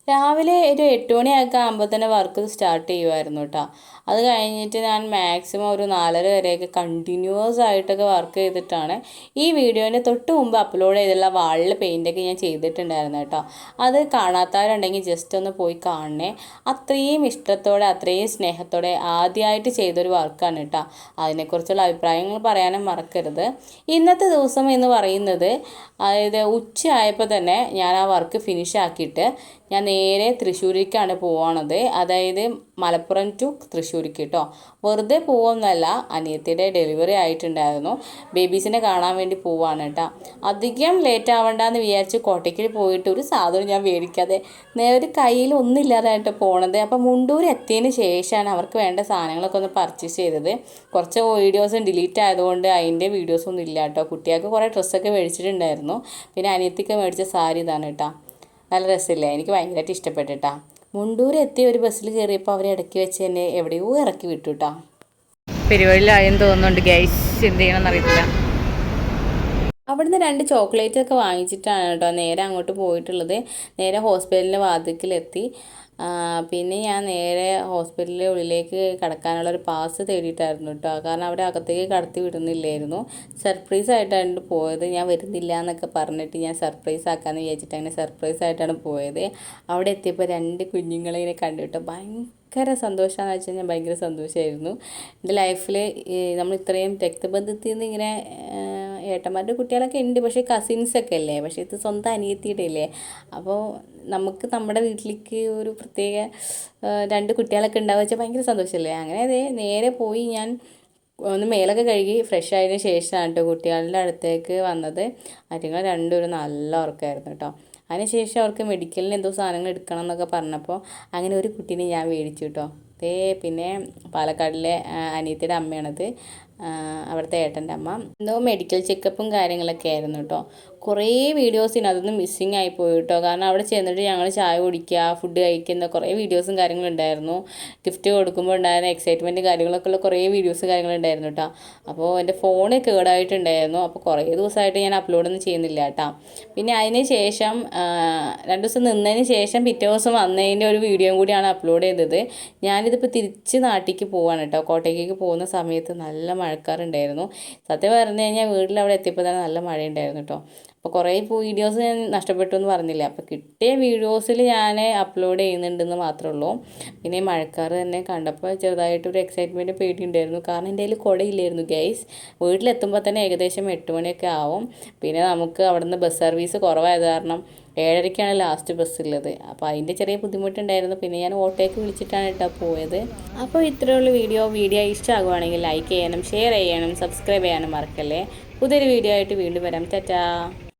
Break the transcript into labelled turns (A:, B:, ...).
A: രാവിലെ ഒരു 8 മണിയൊക്കെ ആകുമ്പോൾ തന്നെ വർക്ക് സ്റ്റാർട്ട് ചെയ്യുമായിരുന്നു കേട്ടോ. അത് കഴിഞ്ഞിട്ട് ഞാൻ മാക്സിമം ഒരു 4:30 വരെയൊക്കെ കണ്ടിന്യൂസ് ആയിട്ടൊക്കെ വർക്ക് ചെയ്തിട്ടാണ് ഈ വീഡിയോൻ്റെ തൊട്ട് മുമ്പ് അപ്ലോഡ് ചെയ്തുള്ള വാളിൽ പെയിൻ്റൊക്കെ ഞാൻ ചെയ്തിട്ടുണ്ടായിരുന്നു കേട്ടോ. അത് കാണാത്തവരുണ്ടെങ്കിൽ ജസ്റ്റ് ഒന്ന് പോയി കാണണേ. അത്രയും ഇഷ്ടത്തോടെ അത്രയും സ്നേഹത്തോടെ ആദ്യമായിട്ട് ചെയ്തൊരു വർക്കാണ് കേട്ടോ. അതിനെക്കുറിച്ചുള്ള അഭിപ്രായങ്ങൾ പറയാനും മറക്കരുത്. ഇന്നത്തെ ദിവസം എന്ന് പറയുന്നത് അതായത് ഉച്ചയായപ്പോൾ തന്നെ ഞാൻ ആ വർക്ക് ഫിനിഷ് ആക്കിയിട്ട് ഞാൻ നേരെ തൃശ്ശൂരിലേക്കാണ് പോവാണത്. അതായത് മലപ്പുറം ടു തൃശ്ശൂർക്ക് കേട്ടോ. വെറുതെ പോവുന്നല്ല, അനിയത്തിയുടെ ഡെലിവറി ആയിട്ടുണ്ടായിരുന്നു. ബേബീസിനെ കാണാൻ വേണ്ടി പോവാണ് കേട്ടോ. അധികം ലേറ്റ് ആവണ്ടെന്ന് വിചാരിച്ച് കോട്ടയ്ക്കിൽ പോയിട്ട് ഒരു സാധനം ഞാൻ മേടിക്കാതെ നേരെ കയ്യിൽ ഒന്നുമില്ലാതായിട്ട് പോണത്. അപ്പം മുണ്ടൂർ എത്തിയതിന് ശേഷമാണ് അവർക്ക് വേണ്ട സാധനങ്ങളൊക്കെ ഒന്ന് പർച്ചേസ് ചെയ്തത്. കുറച്ച് വീഡിയോസും ഡിലീറ്റ് ആയതുകൊണ്ട് അതിൻ്റെ വീഡിയോസൊന്നും ഇല്ല കേട്ടോ. കുട്ടികൾക്ക് കുറേ ഡ്രസ്സൊക്കെ മേടിച്ചിട്ടുണ്ടായിരുന്നു. പിന്നെ അനിയത്തിക്ക് മേടിച്ച സാരി ഇതാണ് കേട്ടോ. നല്ല രസമില്ലേ? എനിക്ക് ഭയങ്കരമായിട്ട് ഇഷ്ടപ്പെട്ടിട്ടാ. മുണ്ടൂർ എത്തിയ ഒരു ബസ്സിൽ കയറിയപ്പോൾ അവർ ഇടയ്ക്ക് വെച്ച് എന്നെ എവിടെയോ ഇറക്കി വിട്ടു കേട്ടോ.
B: പെരുവഴിയിലായെന്ന് തോന്നുന്നുണ്ട് ഗൈസ്, എന്ത് ചെയ്യണമെന്ന് അറിയത്തില്ല.
A: അവിടുന്ന് 2 ചോക്ലേറ്റ് ഒക്കെ വാങ്ങിച്ചിട്ടാണ് കേട്ടോ നേരെ അങ്ങോട്ട് പോയിട്ടുള്ളത്. നേരെ ഹോസ്പിറ്റലിൻ്റെ വാതിക്കലെത്തി. പിന്നെ ഞാൻ നേരെ ഹോസ്പിറ്റലിൻ്റെ ഉള്ളിലേക്ക് കടക്കാനുള്ളൊരു പാസ് തേടിയിട്ടായിരുന്നു കേട്ടോ. കാരണം അവിടെ അകത്തേക്ക് കടത്തി വിടുന്നില്ലായിരുന്നു. സർപ്രൈസ് ആയിട്ടാണ് പോയത്. ഞാൻ വരുന്നില്ല എന്നൊക്കെ പറഞ്ഞിട്ട് ഞാൻ സർപ്രൈസ് ആക്കാമെന്ന് വിചാരിച്ചിട്ട് അങ്ങനെ സർപ്രൈസ് ആയിട്ടാണ് പോയത്. അവിടെ എത്തിയപ്പോൾ 2 കുഞ്ഞുങ്ങളെ ഇങ്ങനെ കണ്ടിട്ട് ഭയങ്കര സന്തോഷമാണെന്ന് വെച്ച് കഴിഞ്ഞാൽ ഭയങ്കര സന്തോഷമായിരുന്നു. എൻ്റെ ലൈഫിൽ നമ്മൾ ഇത്രയും രക്തബന്ധത്തിൽ നിന്ന് ഇങ്ങനെ ഏട്ടന്മാരുടെ കുട്ടികളൊക്കെ ഉണ്ട്, പക്ഷേ കസിൻസൊക്കെ അല്ലേ. പക്ഷേ ഇത് സ്വന്തം അനിയത്തിയുടെ അല്ലേ. അപ്പോൾ നമുക്ക് നമ്മുടെ വീട്ടിലേക്ക് ഒരു പ്രത്യേക 2 കുട്ടികളൊക്കെ ഉണ്ടാവുക വെച്ചാൽ ഭയങ്കര സന്തോഷമല്ലേ. അങ്ങനെ അതെ നേരെ പോയി ഞാൻ ഒന്ന് മേലൊക്കെ കഴുകി ഫ്രഷ് ആയതിന് ശേഷമാണ് കേട്ടോ കുട്ടികളുടെ അടുത്തേക്ക് വന്നത്. അതുങ്ങൾ രണ്ടുപേരും നല്ല ഉറക്കമായിരുന്നു കേട്ടോ. അതിനുശേഷം അവർക്ക് മെഡിക്കലിന് എന്തോ സാധനങ്ങൾ എടുക്കണം എന്നൊക്കെ പറഞ്ഞപ്പോൾ അങ്ങനെ ഒരു കുട്ടീനെ ഞാൻ മേടിച്ചു കേട്ടോ. പിന്നെ പാലക്കാടിലെ അനിയത്തിയുടെ അമ്മയാണത്, അവിടുത്തെ ഏട്ടൻ്റെ അമ്മ. എന്തോ മെഡിക്കൽ ചെക്കപ്പും കാര്യങ്ങളൊക്കെ ആയിരുന്നു കേട്ടോ. കുറേ വീഡിയോസിന് അതൊന്നും മിസ്സിങ് ആയിപ്പോയി കേട്ടോ. കാരണം അവിടെ ചെന്നിട്ട് ഞങ്ങൾ ചായ കുടിക്കുക, ഫുഡ് കഴിക്കുന്ന കുറേ വീഡിയോസും കാര്യങ്ങളും ഉണ്ടായിരുന്നു. ഗിഫ്റ്റ് കൊടുക്കുമ്പോൾ ഉണ്ടായിരുന്ന എക്സൈറ്റ്മെൻറ്റ് കാര്യങ്ങളൊക്കെ ഉള്ള കുറേ വീഡിയോസ് കാര്യങ്ങളുണ്ടായിരുന്നു കേട്ടോ. അപ്പോൾ എൻ്റെ ഫോണ് കേടായിട്ടുണ്ടായിരുന്നു. അപ്പോൾ കുറേ ദിവസമായിട്ട് ഞാൻ അപ്ലോഡൊന്നും ചെയ്യുന്നില്ല കേട്ടോ. പിന്നെ അതിന് ശേഷം 2 ദിവസം നിന്നതിന് ശേഷം പിറ്റേ ദിവസം വന്നതിൻ്റെ ഒരു വീഡിയോയും കൂടിയാണ് അപ്ലോഡ് ചെയ്തത്. ഞാനിതിപ്പോൾ തിരിച്ച് നാട്ടിലേക്ക് പോവാണ് കേട്ടോ. കോട്ടയ്ക്ക് പോകുന്ന സമയത്ത് നല്ല മഴക്കാറുണ്ടായിരുന്നു. സത്യം പറഞ്ഞു കഴിഞ്ഞാൽ വീട്ടിൽ അവിടെ എത്തിയപ്പോൾ തന്നെ നല്ല മഴയുണ്ടായിരുന്നു കേട്ടോ. അപ്പോൾ കുറേ വീഡിയോസ് ഞാൻ നഷ്ടപ്പെട്ടു എന്ന് പറഞ്ഞില്ല. അപ്പോൾ കിട്ടിയ വീഡിയോസിൽ ഞാൻ അപ്ലോഡ് ചെയ്യുന്നുണ്ടെന്ന് മാത്രമേ ഉള്ളൂ. പിന്നെ മഴക്കാർ തന്നെ കണ്ടപ്പോൾ ചെറുതായിട്ടൊരു എക്സൈറ്റ്മെൻറ്റ് പേടിയുണ്ടായിരുന്നു. കാരണം എൻ്റെ കയ്യിൽ കുടയില്ലായിരുന്നു ഗൈസ്. വീട്ടിലെത്തുമ്പോൾ തന്നെ ഏകദേശം 8 മണിയൊക്കെ ആവും. പിന്നെ നമുക്ക് അവിടുന്ന് ബസ് സർവീസ് കുറവായത് കാരണം 7:30ക്കാണ് ലാസ്റ്റ് ബസ്സുള്ളത്. അപ്പോൾ അതിൻ്റെ ചെറിയ ബുദ്ധിമുട്ടുണ്ടായിരുന്നു. പിന്നെ ഞാൻ ഓട്ടോയ്ക്ക് വിളിച്ചിട്ടാണ് കേട്ടോ പോയത്. അപ്പോൾ ഇത്രയുള്ള വീഡിയോ ഇഷ്ടമാകുവാണെങ്കിൽ ലൈക്ക് ചെയ്യാനും ഷെയർ ചെയ്യാനും സബ്സ്ക്രൈബ് ചെയ്യാനും മറക്കല്ലേ. പുതിയൊരു വീഡിയോ ആയിട്ട് വീണ്ടും വരാം. ടാറ്റാ.